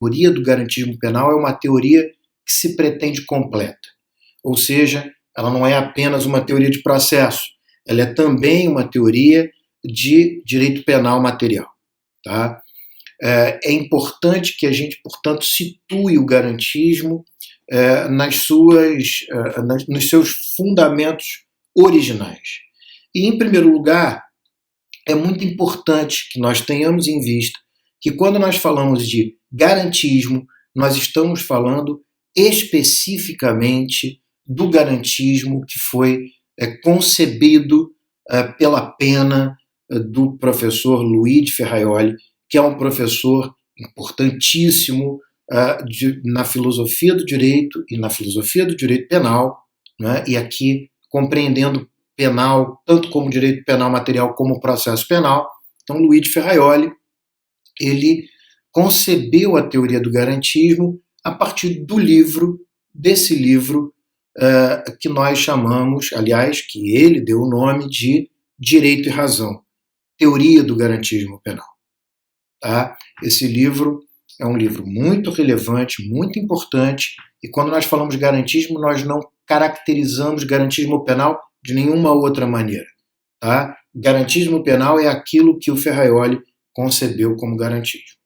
teoria do garantismo penal é uma teoria que se pretende completa. Ou seja, ela não é apenas uma teoria de processo, ela é também uma teoria de direito penal material. Tá? É importante que a gente, portanto, situe o garantismo nos seus fundamentos originais. E, em primeiro lugar, é muito importante que nós tenhamos em vista que quando nós falamos de garantismo, nós estamos falando especificamente do garantismo que foi concebido pela pena do professor Luigi Ferraioli, que é um professor importantíssimo na filosofia do direito e na filosofia do direito penal, né? E aqui compreendendo penal tanto como direito penal material como processo penal. Então, Luigi Ferraioli, ele concebeu a teoria do garantismo a partir desse livro que nós chamamos, aliás, que ele deu o nome de Direito e Razão, Teoria do Garantismo Penal. Tá? Esse livro é um livro muito relevante, muito importante, e quando nós falamos de garantismo, nós não caracterizamos garantismo penal de nenhuma outra maneira. Tá? Garantismo penal é aquilo que o Ferraioli concebeu como garantismo.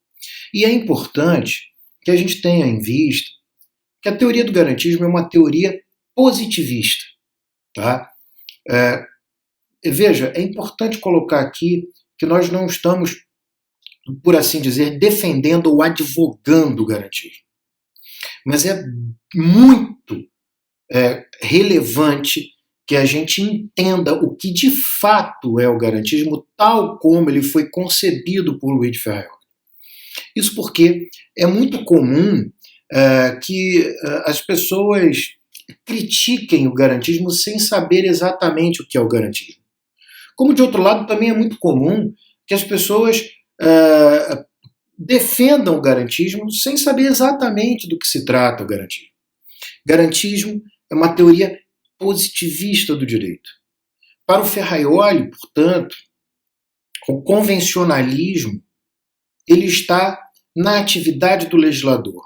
E é importante que a gente tenha em vista que a teoria do garantismo é uma teoria positivista. Tá? Veja, é importante colocar aqui que nós não estamos, por assim dizer, defendendo ou advogando o garantismo. Mas é muito relevante que a gente entenda o que de fato é o garantismo, tal como ele foi concebido por Luigi Ferraioli. Isso porque é muito comum que as pessoas critiquem o garantismo sem saber exatamente o que é o garantismo. Como, de outro lado, também é muito comum que as pessoas defendam o garantismo sem saber exatamente do que se trata o garantismo. Garantismo é uma teoria positivista do direito. Para o Ferraioli, portanto, o convencionalismo ele está na atividade do legislador.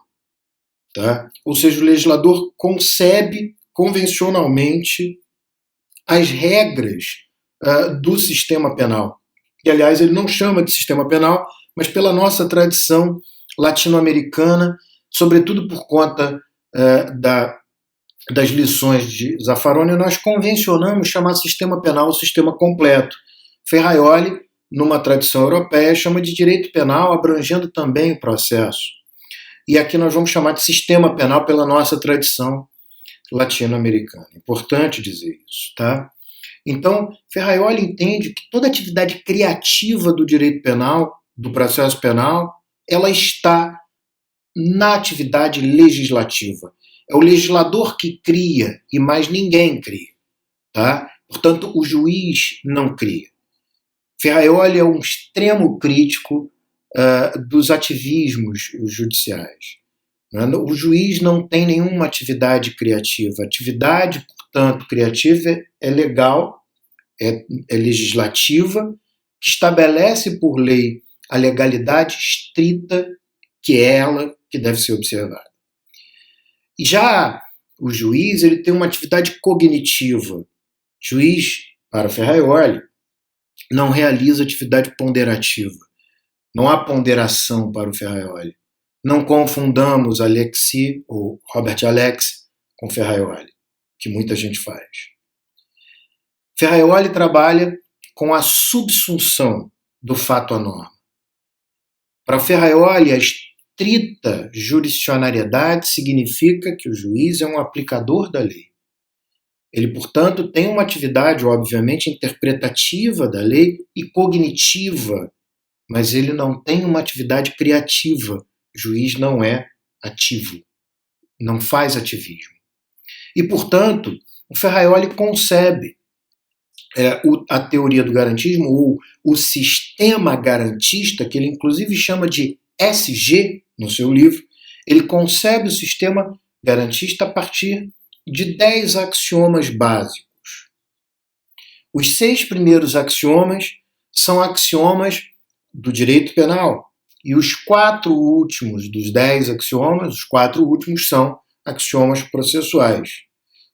Tá? Ou seja, o legislador concebe convencionalmente as regras do sistema penal. E, aliás, ele não chama de sistema penal, mas pela nossa tradição latino-americana, sobretudo por conta das lições de Zaffaroni, nós convencionamos chamar sistema penal o sistema completo. Ferraioli, numa tradição europeia, chama de direito penal, abrangendo também o processo. E aqui nós vamos chamar de sistema penal pela nossa tradição latino-americana. Importante dizer isso, tá? Então, Ferraioli entende que toda atividade criativa do direito penal, do processo penal, ela está na atividade legislativa. É o legislador que cria e mais ninguém cria. Tá? Portanto, o juiz não cria. Ferraioli é um extremo crítico dos ativismos judiciais. O juiz não tem nenhuma atividade criativa. A atividade, portanto, criativa é legal, é legislativa, que estabelece por lei a legalidade estrita que é ela que deve ser observada. E já o juiz ele tem uma atividade cognitiva. O juiz, para Ferraioli, não realiza atividade ponderativa. Não há ponderação para o Ferraioli. Não confundamos Alexis ou Robert Alex com Ferraioli, que muita gente faz. Ferraioli trabalha com a subsunção do fato à norma. Para Ferraioli, a estrita jurisdicionariedade significa que o juiz é um aplicador da lei. Ele, portanto, tem uma atividade, obviamente, interpretativa da lei e cognitiva, mas ele não tem uma atividade criativa. O juiz não é ativo, não faz ativismo. E, portanto, o Ferraioli concebe a teoria do garantismo, ou o sistema garantista, que ele inclusive chama de SG no seu livro, ele concebe o sistema garantista a partir de 10 axiomas básicos. Os 6 primeiros axiomas são axiomas do direito penal, E os 4 últimos dos 10 axiomas, os 4 últimos são axiomas processuais.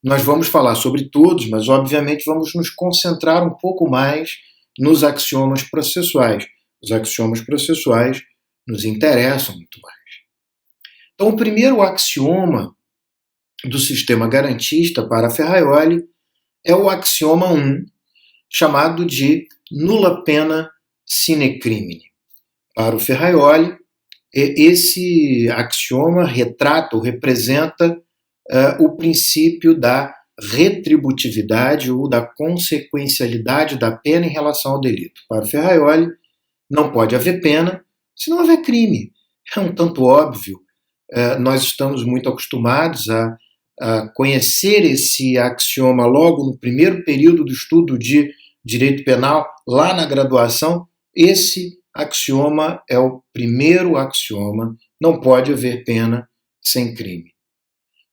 Nós vamos falar sobre todos, mas obviamente vamos nos concentrar um pouco mais nos axiomas processuais. Os axiomas processuais nos interessam muito mais. Então, o primeiro axioma do sistema garantista para Ferraioli é o axioma 1, chamado de nulla pena sine crimine. Para o Ferraioli, esse axioma retrata ou representa o princípio da retributividade ou da consequencialidade da pena em relação ao delito. Para o Ferraioli, não pode haver pena se não houver crime. É um tanto óbvio. Nós estamos muito acostumados a conhecer esse axioma logo no primeiro período do estudo de direito penal, lá na graduação. Esse axioma é o primeiro axioma, não pode haver pena sem crime.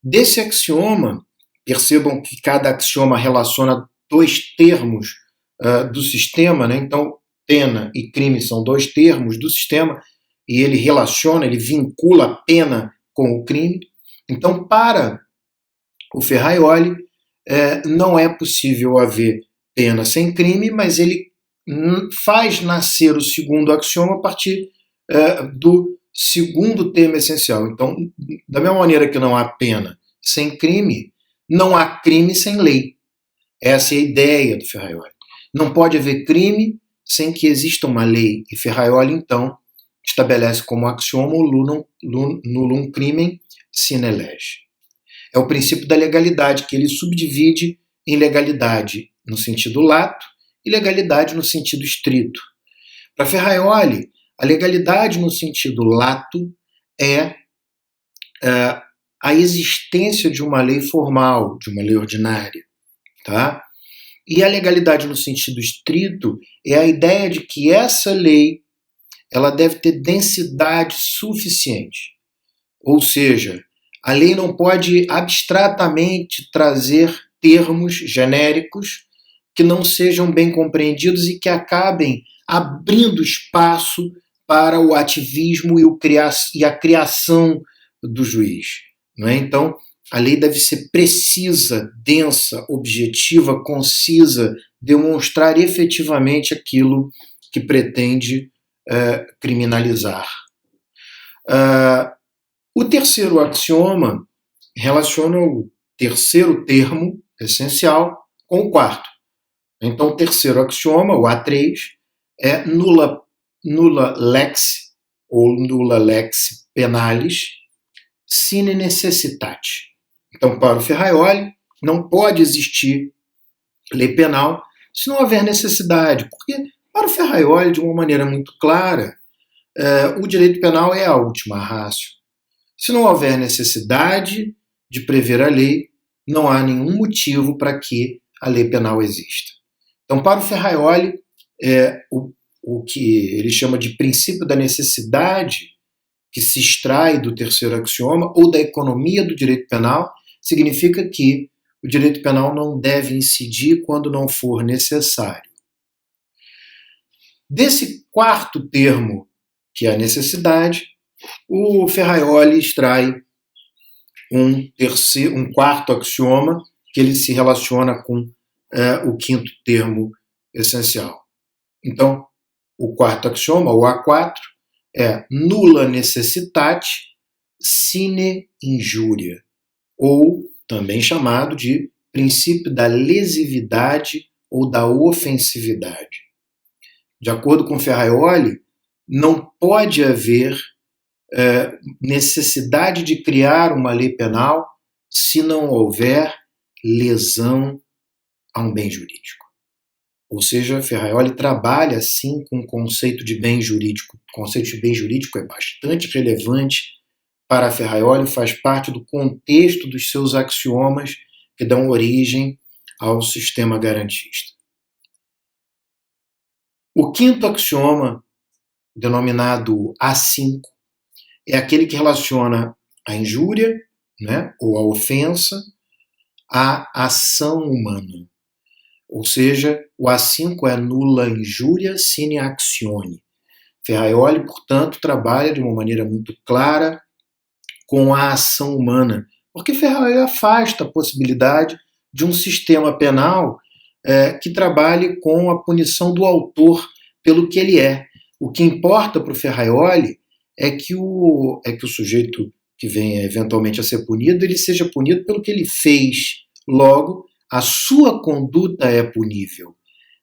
Desse axioma, percebam que cada axioma relaciona 2 termos do sistema, né? Então, pena e crime são 2 termos do sistema, e ele relaciona, ele vincula a pena com o crime. Então, para o Ferraioli, não é possível haver pena sem crime, mas ele faz nascer o segundo axioma a partir do segundo termo essencial. Então, da mesma maneira que não há pena sem crime, não há crime sem lei. Essa é a ideia do Ferraioli. Não pode haver crime sem que exista uma lei. E Ferraioli, então, estabelece como axioma o nullum crimen sine lege. É o princípio da legalidade, que ele subdivide em legalidade no sentido lato e legalidade no sentido estrito. Para Ferraioli, a legalidade no sentido lato é a existência de uma lei formal, de uma lei ordinária, tá? E a legalidade no sentido estrito é a ideia de que essa lei ela deve ter densidade suficiente. Ou seja, a lei não pode abstratamente trazer termos genéricos que não sejam bem compreendidos e que acabem abrindo espaço para o ativismo e a criação do juiz. Não é? Então, a lei deve ser precisa, densa, objetiva, concisa, demonstrar efetivamente aquilo que pretende criminalizar. O terceiro axioma relaciona o terceiro termo essencial com o quarto. Então, o terceiro axioma, o A3, é nulla lex ou nulla lex pennalis sine necessitate. Então, para o Ferraioli, não pode existir lei penal se não houver necessidade, porque para o Ferraioli, de uma maneira muito clara, o direito penal é a última ratio. Se não houver necessidade de prever a lei, não há nenhum motivo para que a lei penal exista. Então, para o Ferraioli, o que ele chama de princípio da necessidade, que se extrai do terceiro axioma, ou da economia do direito penal, significa que o direito penal não deve incidir quando não for necessário. Desse quarto termo, que é a necessidade, o Ferraioli extrai um quarto axioma que ele se relaciona com o quinto termo essencial. Então, o quarto axioma, o A4, é nulla necessitate sine injuria, ou também chamado de princípio da lesividade ou da ofensividade. De acordo com Ferraioli, não pode haver necessidade de criar uma lei penal se não houver lesão a um bem jurídico. Ou seja, Ferraioli trabalha assim com o conceito de bem jurídico. O conceito de bem jurídico é bastante relevante para Ferraioli, faz parte do contexto dos seus axiomas que dão origem ao sistema garantista. O quinto axioma, denominado A5, é aquele que relaciona a injúria, né, ou a ofensa à ação humana. Ou seja, o A5 é nulla injuria sine actione. Ferraioli, portanto, trabalha de uma maneira muito clara com a ação humana, porque Ferraioli afasta a possibilidade de um sistema penal que trabalhe com a punição do autor pelo que ele é. O que importa para o Ferraioli é que o sujeito que venha eventualmente a ser punido, ele seja punido pelo que ele fez. Logo, a sua conduta é punível.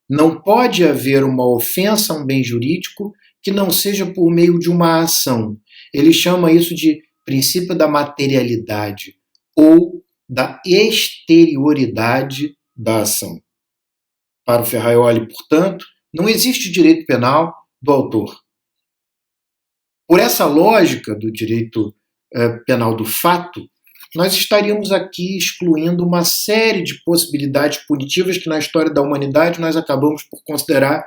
Não pode haver uma ofensa a um bem jurídico que não seja por meio de uma ação. Ele chama isso de princípio da materialidade ou da exterioridade da ação. Para o Ferraioli, portanto, não existe direito penal do autor. Por essa lógica do direito penal do fato, nós estaríamos aqui excluindo uma série de possibilidades punitivas que na história da humanidade nós acabamos por considerar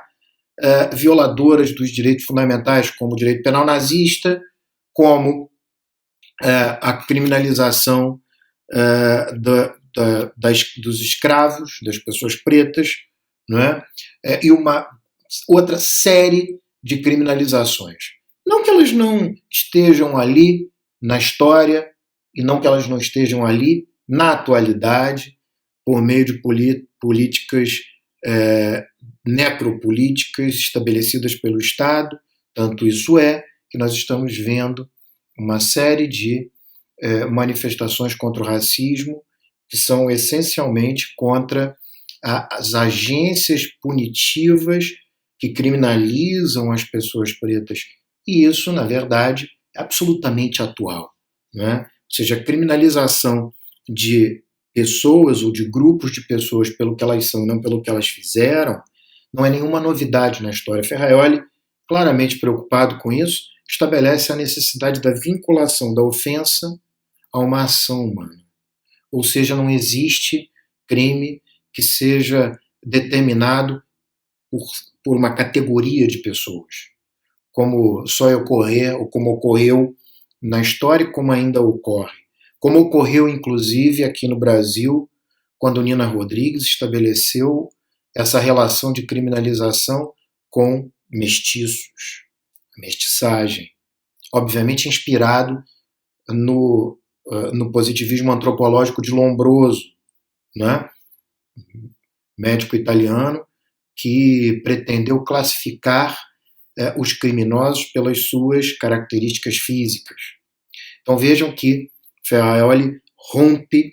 violadoras dos direitos fundamentais, como o direito penal nazista, como a criminalização dos escravos, das pessoas pretas, não é? E uma outra série de criminalizações. Não que elas não estejam ali na história e não que elas não estejam ali na atualidade por meio de políticas necropolíticas estabelecidas pelo Estado. Tanto isso é que nós estamos vendo uma série de manifestações contra o racismo que são essencialmente contra as agências punitivas que criminalizam as pessoas pretas. E isso, na verdade, é absolutamente atual, né? Ou seja, a criminalização de pessoas ou de grupos de pessoas pelo que elas são, não pelo que elas fizeram, não é nenhuma novidade na história. Ferraioli, claramente preocupado com isso, estabelece a necessidade da vinculação da ofensa a uma ação humana. Ou seja, não existe crime que seja determinado por uma categoria de pessoas, como só ocorrer ou como ocorreu na história e como ainda ocorre. Como ocorreu, inclusive, aqui no Brasil, quando Nina Rodrigues estabeleceu essa relação de criminalização com mestiços, a mestiçagem, obviamente inspirado no positivismo antropológico de Lombroso, né? Médico italiano que pretendeu classificar os criminosos pelas suas características físicas. Então vejam que Ferraioli rompe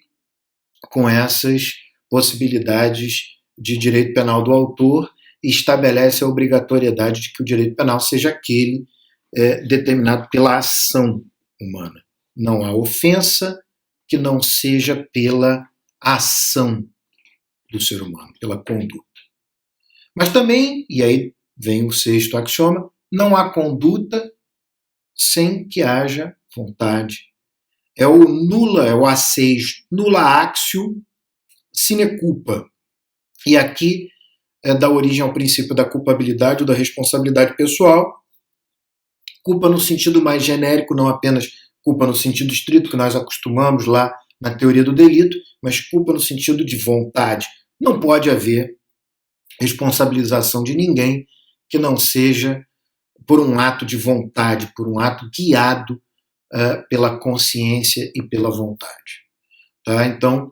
com essas possibilidades de direito penal do autor e estabelece a obrigatoriedade de que o direito penal seja aquele determinado pela ação humana. Não há ofensa que não seja pela ação do ser humano, pela conduta. Mas também, e aí vem o sexto axioma, não há conduta sem que haja vontade. É o A6, nulla actio sine culpa. E aqui dá origem ao princípio da culpabilidade ou da responsabilidade pessoal. Culpa no sentido mais genérico, não apenas culpa no sentido estrito que nós acostumamos lá na teoria do delito, mas culpa no sentido de vontade. Não pode haver responsabilização de ninguém que não seja por um ato de vontade, por um ato guiado pela consciência e pela vontade. Tá? Então,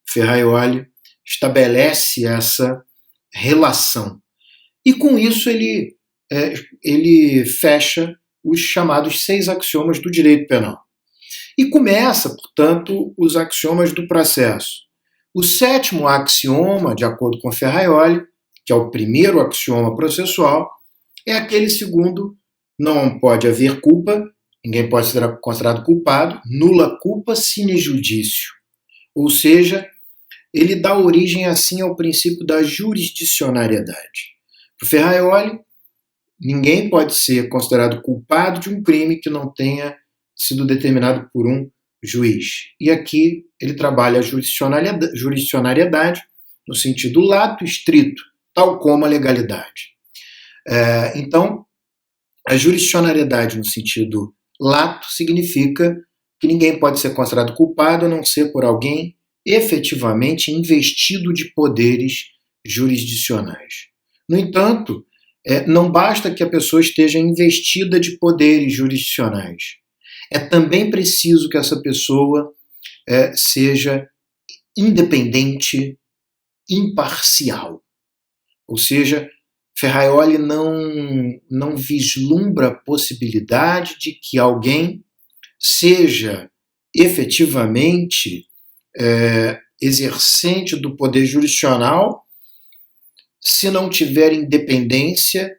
Ferraioli estabelece essa relação. E com isso ele fecha os chamados 6 axiomas do direito penal. E começa, portanto, os axiomas do processo. O 7º axioma, de acordo com Ferraioli, que é o primeiro axioma processual, é aquele segundo: não pode haver culpa, ninguém pode ser considerado culpado, nulla culpa sine judicio. Ou seja, ele dá origem assim ao princípio da jurisdicionariedade. Para Ferraioli, ninguém pode ser considerado culpado de um crime que não tenha sido determinado por um juiz. E aqui ele trabalha a jurisdicionariedade no sentido lato estrito, tal como a legalidade. Então, a jurisdicionariedade no sentido lato significa que ninguém pode ser considerado culpado a não ser por alguém efetivamente investido de poderes jurisdicionais. No entanto, Não basta que a pessoa esteja investida de poderes jurisdicionais. É também preciso que essa pessoa seja independente, imparcial. Ou seja, Ferraioli não vislumbra a possibilidade de que alguém seja efetivamente exercente do poder jurisdicional se não tiver independência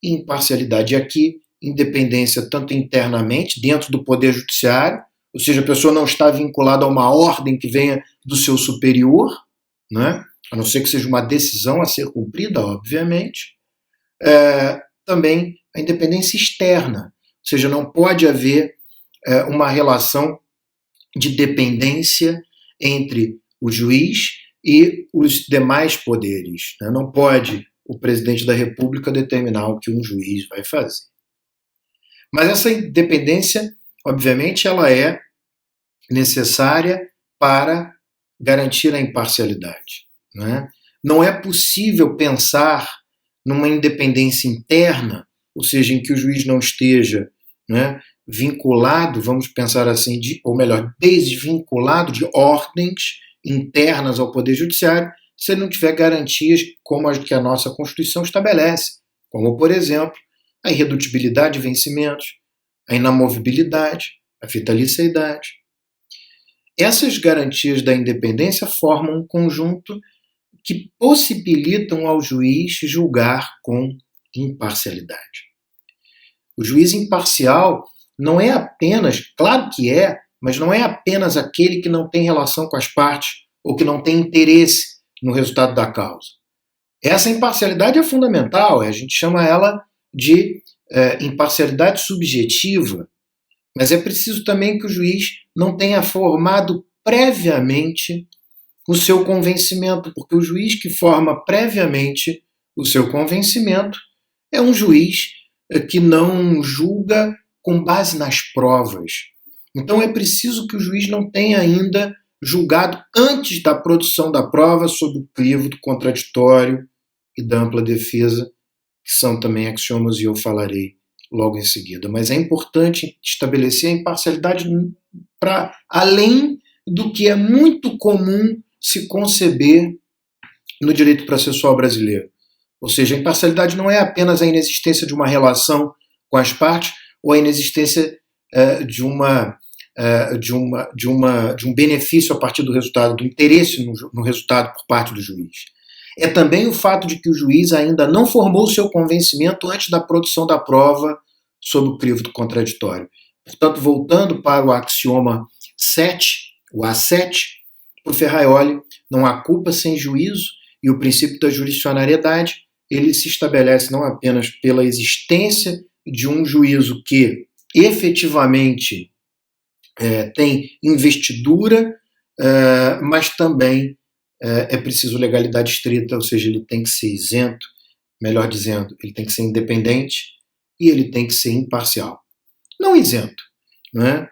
e imparcialidade. E aqui, independência tanto internamente, dentro do poder judiciário, ou seja, a pessoa não está vinculada a uma ordem que venha do seu superior, né? A não ser que seja uma decisão a ser cumprida, obviamente. Também a independência externa, ou seja, não pode haver uma relação de dependência entre o juiz e os demais poderes. Né? Não pode o presidente da República determinar o que um juiz vai fazer. Mas essa independência, obviamente, ela é necessária para garantir a imparcialidade. Né? Não é possível pensar numa independência interna, ou seja, em que o juiz não esteja, né, vinculado, vamos pensar assim, ou melhor, desvinculado de ordens internas ao Poder Judiciário, se ele não tiver garantias como as que a nossa Constituição estabelece, como, por exemplo, a irredutibilidade de vencimentos, a inamovibilidade, a vitaliciedade. Essas garantias da independência formam um conjunto que possibilitam ao juiz julgar com imparcialidade. O juiz imparcial não é apenas, claro que mas não é apenas aquele que não tem relação com as partes ou que não tem interesse no resultado da causa. Essa imparcialidade é fundamental, a gente chama ela de imparcialidade subjetiva, mas é preciso também que o juiz não tenha formado previamente o seu convencimento, porque o juiz que forma previamente o seu convencimento é um juiz que não julga com base nas provas. Então é preciso que o juiz não tenha ainda julgado antes da produção da prova sob o crivo do contraditório e da ampla defesa, que são também axiomas e eu falarei logo em seguida. Mas é importante estabelecer a imparcialidade para além do que é muito comum se conceber no direito processual brasileiro. Ou seja, a imparcialidade não é apenas a inexistência de uma relação com as partes ou a inexistência de um benefício a partir do resultado, do interesse no resultado por parte do juiz. É também o fato de que o juiz ainda não formou o seu convencimento antes da produção da prova sob o crivo do contraditório. Portanto, voltando para o axioma 7, o A7, para o Ferraioli, não há culpa sem juízo, e o princípio da jurisdicionariedade ele se estabelece não apenas pela existência de um juízo que efetivamente tem investidura, mas também é preciso legalidade estrita, ou seja, ele tem que ser isento, melhor dizendo, ele tem que ser independente e ele tem que ser imparcial. Não isento, não é?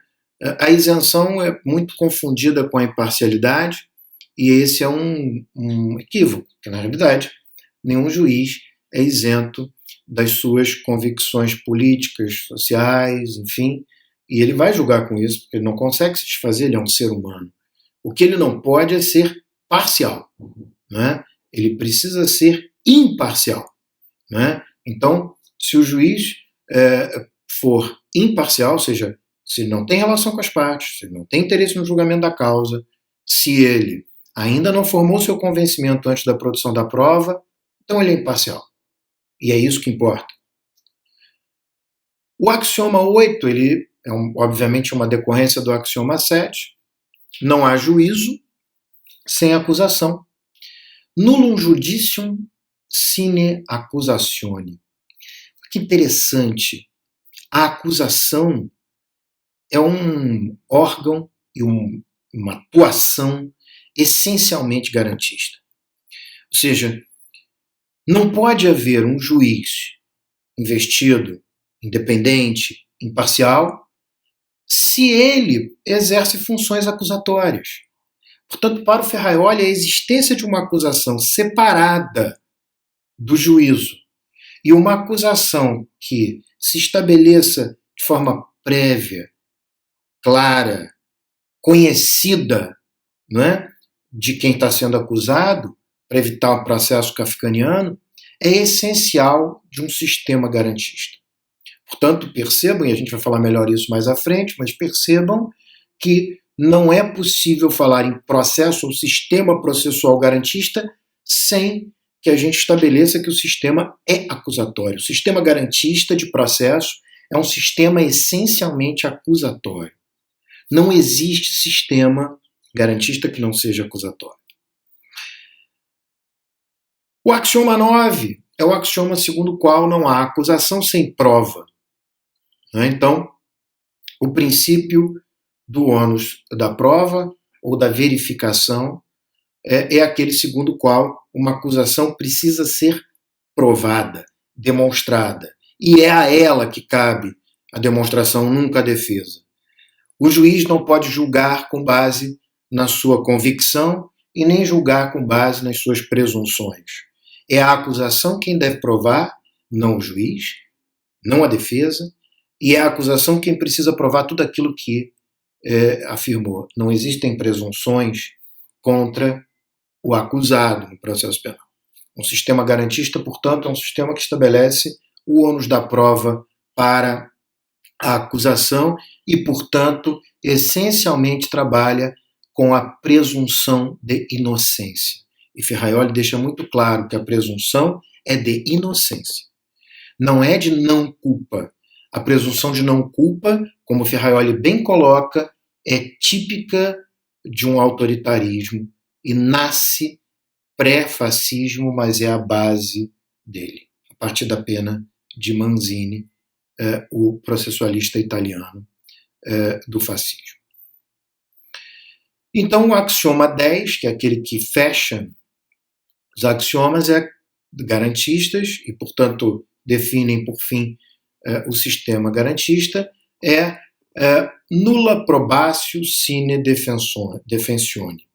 A isenção é muito confundida com a imparcialidade e esse é um equívoco, porque na realidade nenhum juiz é isento das suas convicções políticas, sociais, enfim, e ele vai julgar com isso, porque ele não consegue se desfazer, ele é um ser humano. O que ele não pode é ser parcial, né? Ele precisa ser imparcial, né? Então, se o juiz for imparcial, ou seja, se ele não tem relação com as partes, se ele não tem interesse no julgamento da causa, se ele ainda não formou seu convencimento antes da produção da prova, então ele é imparcial. E é isso que importa. O axioma 8, ele é obviamente uma decorrência do axioma 7. Não há juízo sem acusação. Nullum judicium sine accusatione. Que interessante. A acusação é um órgão e uma atuação essencialmente garantista. Ou seja, não pode haver um juiz investido, independente, imparcial, se ele exerce funções acusatórias. Portanto, para o Ferraioli, a existência de uma acusação separada do juízo E uma acusação que se estabeleça de forma prévia, clara, conhecida, não é, de quem está sendo acusado, para evitar o processo kafkaniano, é essencial de um sistema garantista. Portanto, percebam, e a gente vai falar melhor isso mais à frente, mas percebam que não é possível falar em processo ou sistema processual garantista sem que a gente estabeleça que o sistema é acusatório. O sistema garantista de processo é um sistema essencialmente acusatório. Não existe sistema garantista que não seja acusatório. O axioma 9 é o axioma segundo o qual não há acusação sem prova. Então, o princípio do ônus da prova ou da verificação é aquele segundo o qual uma acusação precisa ser provada, demonstrada. E é a ela que cabe a demonstração, nunca a defesa. O juiz não pode julgar com base na sua convicção e nem julgar com base nas suas presunções. É a acusação quem deve provar, não o juiz, não a defesa, e é a acusação quem precisa provar tudo aquilo que afirmou. Não existem presunções contra o acusado no processo penal. Um sistema garantista, portanto, é um sistema que estabelece o ônus da prova para a acusação e, portanto, essencialmente trabalha com a presunção de inocência. E Ferraioli deixa muito claro que a presunção é de inocência. Não é de não culpa. A presunção de não culpa, como Ferraioli bem coloca, é típica de um autoritarismo e nasce pré-fascismo, mas é a base dele, a partir da pena de Manzini, o processualista italiano do fascismo. Então, o axioma 10, que é aquele que fecha os axiomas, é garantistas e, portanto, definem, por fim, o sistema garantista, é nulla probatio sine defensione.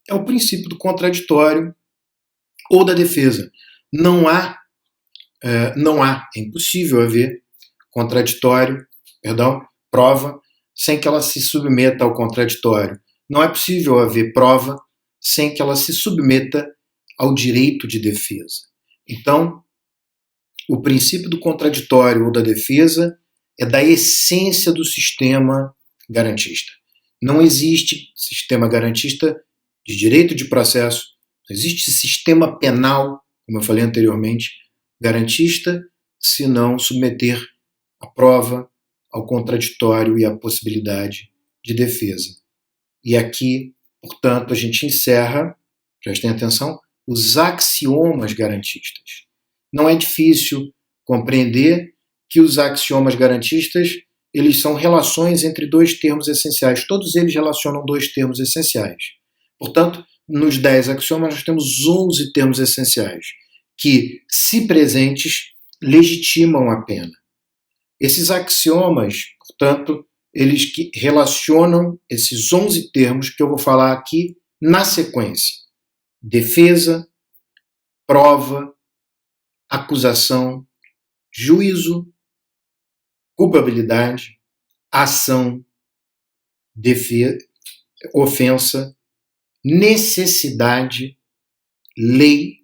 É o princípio do contraditório ou da defesa. É impossível haver prova, sem que ela se submeta ao contraditório. Não é possível haver prova sem que ela se submeta ao direito de defesa. Então, o princípio do contraditório ou da defesa é da essência do sistema garantista. Não existe sistema garantista de direito de processo, não existe sistema penal, como eu falei anteriormente, garantista, se não submeter a prova ao contraditório e à possibilidade de defesa. E aqui, portanto, a gente encerra, prestem atenção, os axiomas garantistas. Não é difícil compreender que os axiomas garantistas, eles são relações entre dois termos essenciais. Todos eles relacionam dois termos essenciais. Portanto, nos 10 axiomas nós temos 11 termos essenciais que, se presentes, legitimam a pena. Esses axiomas, portanto, eles que relacionam esses 11 termos que eu vou falar aqui na sequência: defesa, prova, acusação, juízo, culpabilidade, ação, defesa, ofensa, necessidade, lei,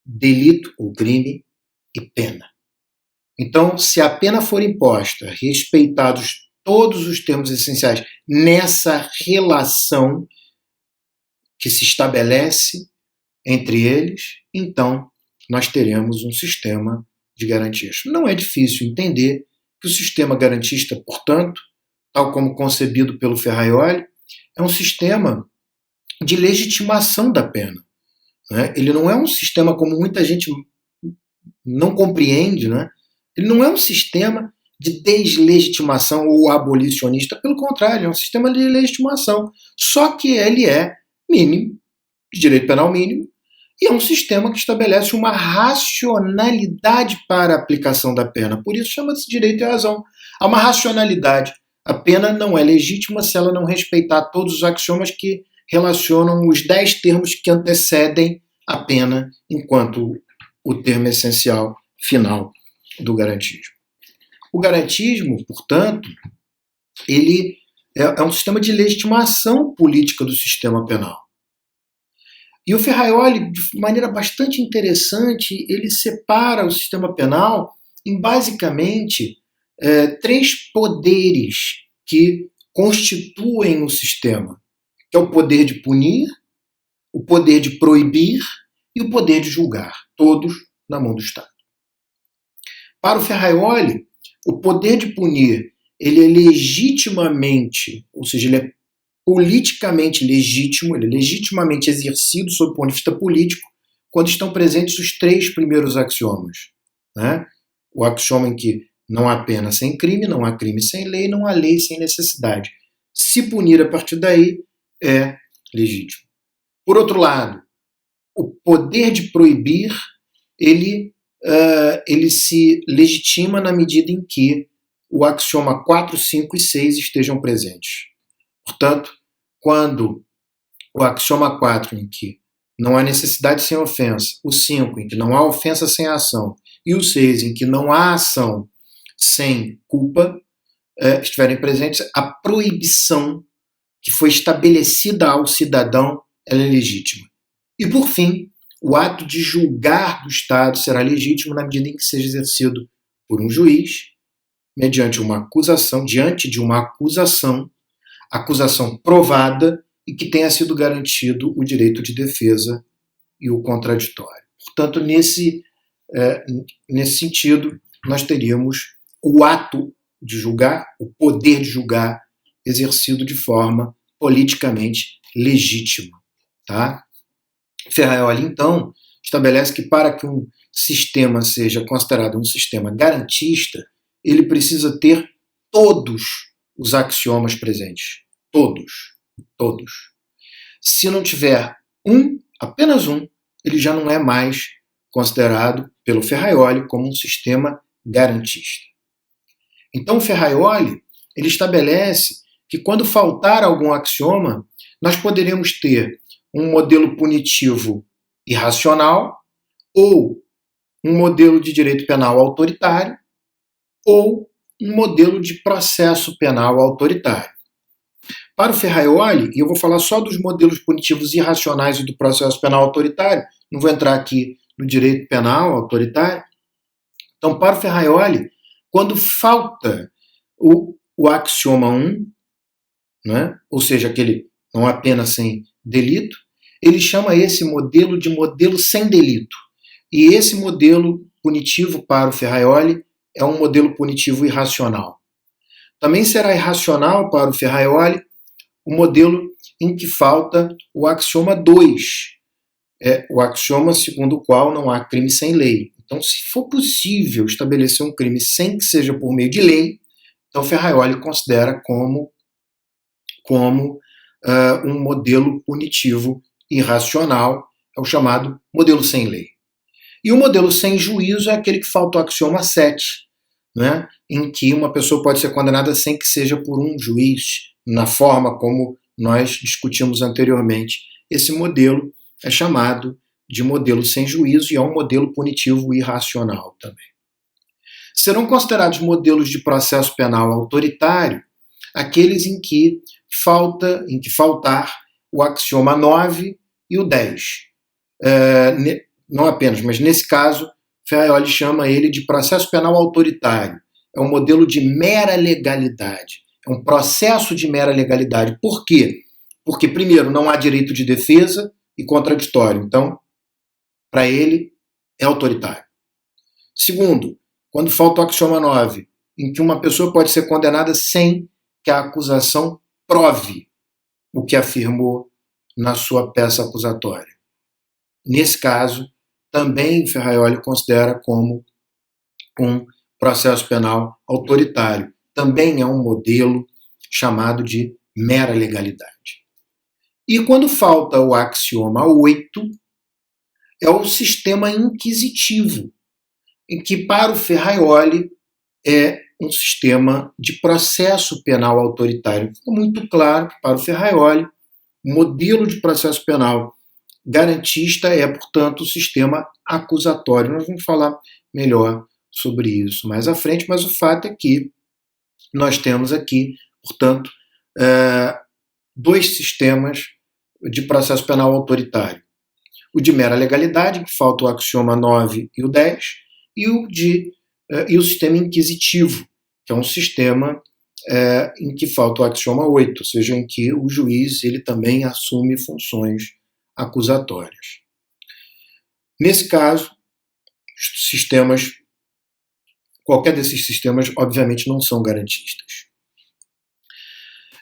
delito ou crime e pena. Então, se a pena for imposta, respeitados todos os termos essenciais nessa relação que se estabelece entre eles, então nós teremos um sistema de garantias. Não é difícil entender que o sistema garantista, portanto, tal como concebido pelo Ferraioli, é um sistema de legitimação da pena. Ele não é um sistema como muita gente não compreende, Ele não é um sistema de deslegitimação ou abolicionista, pelo contrário, é um sistema de legitimação. Só que ele é mínimo, de direito penal mínimo, e é um sistema que estabelece uma racionalidade para a aplicação da pena. Por isso chama-se direito e razão. Há uma racionalidade. A pena não é legítima se ela não respeitar todos os axiomas que relacionam os 10 termos que antecedem a pena, enquanto o termo essencial final do garantismo. O garantismo, portanto, ele é um sistema de legitimação política do sistema penal. E o Ferraioli, de maneira bastante interessante, ele separa o sistema penal em basicamente três poderes que constituem o sistema, que é o poder de punir, o poder de proibir e o poder de julgar, todos na mão do Estado. Para o Ferraioli, o poder de punir ele é legitimamente, ou seja, ele é politicamente legítimo, ele é legitimamente exercido sob o ponto de vista político quando estão presentes os três primeiros axiomas. Né? O axioma em que não há pena sem crime, não há crime sem lei, não há lei sem necessidade. Se punir a partir daí é legítimo. Por outro lado, o poder de proibir ele se legitima na medida em que o axioma 4, 5 e 6 estejam presentes. Portanto, quando o axioma 4, em que não há necessidade sem ofensa, o 5, em que não há ofensa sem ação, e o 6, em que não há ação sem culpa, estiverem presentes, a proibição que foi estabelecida ao cidadão ela é legítima. E, por fim, o ato de julgar do Estado será legítimo na medida em que seja exercido por um juiz, mediante uma acusação, diante de uma acusação provada e que tenha sido garantido o direito de defesa e o contraditório. Portanto, nesse sentido, nós teríamos o ato de julgar, o poder de julgar, exercido de forma politicamente legítima. Tá? Ferraioli, então, estabelece que para que um sistema seja considerado um sistema garantista, ele precisa ter todos os axiomas presentes. Todos. Se não tiver apenas um, ele já não é mais considerado pelo Ferraioli como um sistema garantista. Então, o Ferraioli ele estabelece que quando faltar algum axioma, nós poderemos ter um modelo punitivo irracional, ou um modelo de direito penal autoritário, ou um modelo de processo penal autoritário. Para o Ferraioli, e eu vou falar só dos modelos punitivos irracionais e do processo penal autoritário, não vou entrar aqui no direito penal autoritário. Então, para o Ferraioli, quando falta o axioma 1, né, ou seja, aquele não há pena sem delito, ele chama esse modelo de modelo sem delito. E esse modelo punitivo para o Ferraioli é um modelo punitivo irracional. Também será irracional para o Ferraioli o modelo em que falta o axioma 2, o axioma segundo o qual não há crime sem lei. Então, se for possível estabelecer um crime sem que seja por meio de lei, então Ferraioli considera como um modelo punitivo irracional, é o chamado modelo sem lei. E o modelo sem juízo é aquele que falta o axioma 7, né, em que uma pessoa pode ser condenada sem que seja por um juiz, na forma como nós discutimos anteriormente. Esse modelo é chamado de modelo sem juízo e é um modelo punitivo irracional também. Serão considerados modelos de processo penal autoritário aqueles em que faltar o axioma 9 e o 10. Não apenas, mas nesse caso, Ferraioli chama ele de processo penal autoritário. É um modelo de mera legalidade. É um processo de mera legalidade. Por quê? Porque, primeiro, não há direito de defesa e contraditório. Então, para ele, é autoritário. Segundo, quando falta o axioma 9, em que uma pessoa pode ser condenada sem que a acusação prove o que afirmou na sua peça acusatória. Nesse caso, também Ferraioli considera como um processo penal autoritário. Também é um modelo chamado de mera legalidade. E quando falta o axioma 8, é o sistema inquisitivo, em que para o Ferraioli é um sistema de processo penal autoritário. Fica muito claro que para o Ferraioli, o modelo de processo penal garantista é, portanto, o sistema acusatório. Nós vamos falar melhor sobre isso mais à frente, mas o fato é que nós temos aqui, portanto, dois sistemas de processo penal autoritário. O de mera legalidade, que falta o axioma 9 e o 10, e o sistema inquisitivo, que é um sistema em que falta o axioma 8, ou seja, em que o juiz ele também assume funções acusatórias. Nesse caso, qualquer desses sistemas, obviamente, não são garantistas.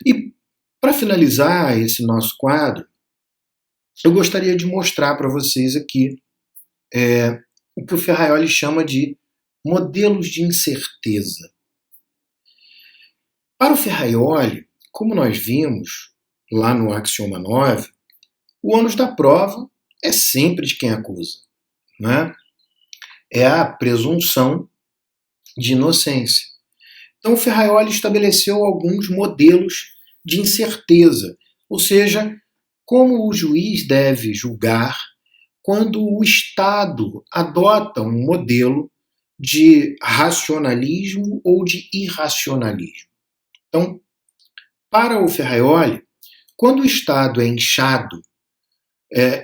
E, para finalizar esse nosso quadro, eu gostaria de mostrar para vocês aqui o que o Ferraioli chama de modelos de incerteza. Para o Ferraioli, como nós vimos lá no axioma 9, o ônus da prova é sempre de quem acusa, né? É a presunção de inocência. Então, o Ferraioli estabeleceu alguns modelos de incerteza, ou seja, como o juiz deve julgar quando o Estado adota um modelo de racionalismo ou de irracionalismo. Então, para o Ferraioli, quando o Estado é inchado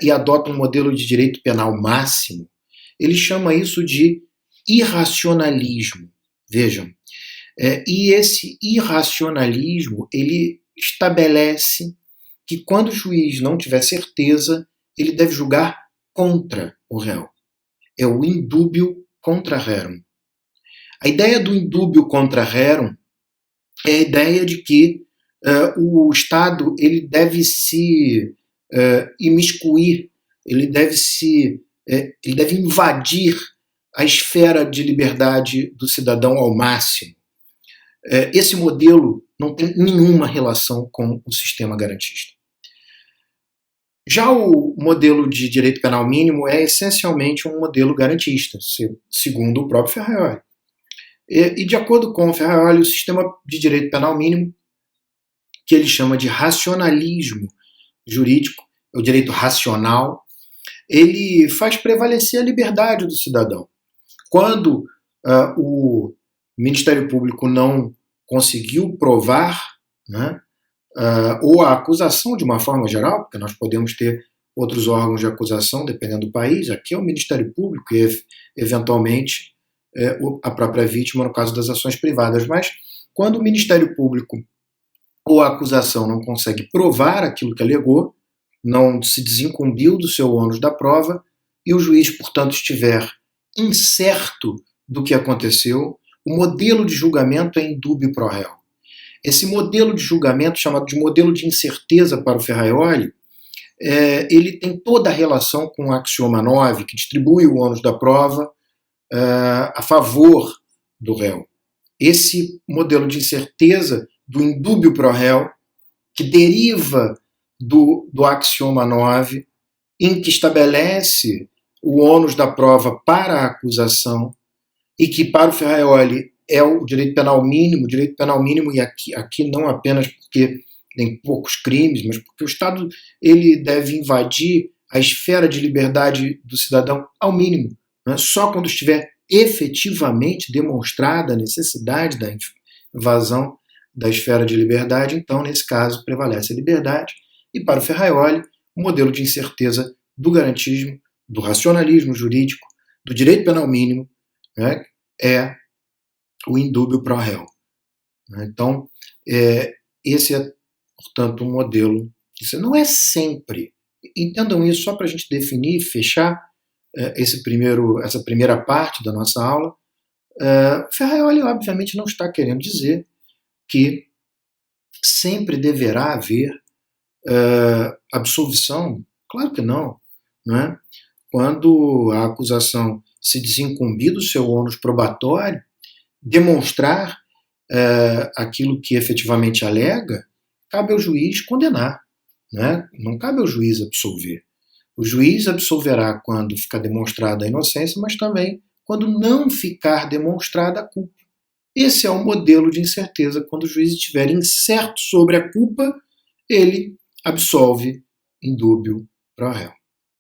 e adota um modelo de direito penal máximo, ele chama isso de irracionalismo. Vejam, e esse irracionalismo, ele estabelece que quando o juiz não tiver certeza, ele deve julgar contra o réu. É o indúbio contra rerum. A ideia do indúbio contra rerum é a ideia de que o Estado ele deve se imiscuir, ele deve invadir a esfera de liberdade do cidadão ao máximo. Esse modelo não tem nenhuma relação com o sistema garantista. Já o modelo de direito penal mínimo é essencialmente um modelo garantista, segundo o próprio Ferraioli. E de acordo com o Ferraioli, o sistema de direito penal mínimo, que ele chama de racionalismo jurídico, o direito racional, ele faz prevalecer a liberdade do cidadão. Quando o Ministério Público não conseguiu provar, né, ou a acusação de uma forma geral, porque nós podemos ter outros órgãos de acusação, dependendo do país, aqui é o Ministério Público e, eventualmente, a própria vítima, no caso das ações privadas. Mas, quando o Ministério Público ou a acusação não consegue provar aquilo que alegou, não se desincumbiu do seu ônus da prova, e o juiz, portanto, estiver incerto do que aconteceu, o modelo de julgamento é indúbio pro réu. Esse modelo de julgamento, chamado de modelo de incerteza para o Ferraioli, ele tem toda a relação com o axioma 9, que distribui o ônus da prova a favor do réu. Esse modelo de incerteza do indúbio pro réu, que deriva do axioma 9, em que estabelece o ônus da prova para a acusação, e que para o Ferraioli é o direito penal mínimo, e aqui não apenas porque tem poucos crimes, mas porque o Estado ele deve invadir a esfera de liberdade do cidadão ao mínimo, né? Só quando estiver efetivamente demonstrada a necessidade da invasão da esfera de liberdade, então, nesse caso, prevalece a liberdade. E para o Ferraioli, o modelo de incerteza do garantismo, do racionalismo jurídico, do direito penal mínimo, né, é o indúbio pro réu. Então, esse é, portanto, um modelo. Isso não é sempre. Entendam isso só para a gente definir e fechar essa primeira parte da nossa aula. Ferraioli, obviamente, não está querendo dizer que sempre deverá haver absolvição. Claro que não, né? Quando a acusação se desincumbir do seu ônus probatório, demonstrar aquilo que efetivamente alega, cabe ao juiz condenar, né? Não cabe ao juiz absolver. O juiz absolverá quando ficar demonstrada a inocência, mas também quando não ficar demonstrada a culpa. Esse é um modelo de incerteza. Quando o juiz estiver incerto sobre a culpa, ele absolve indúbio pro réu.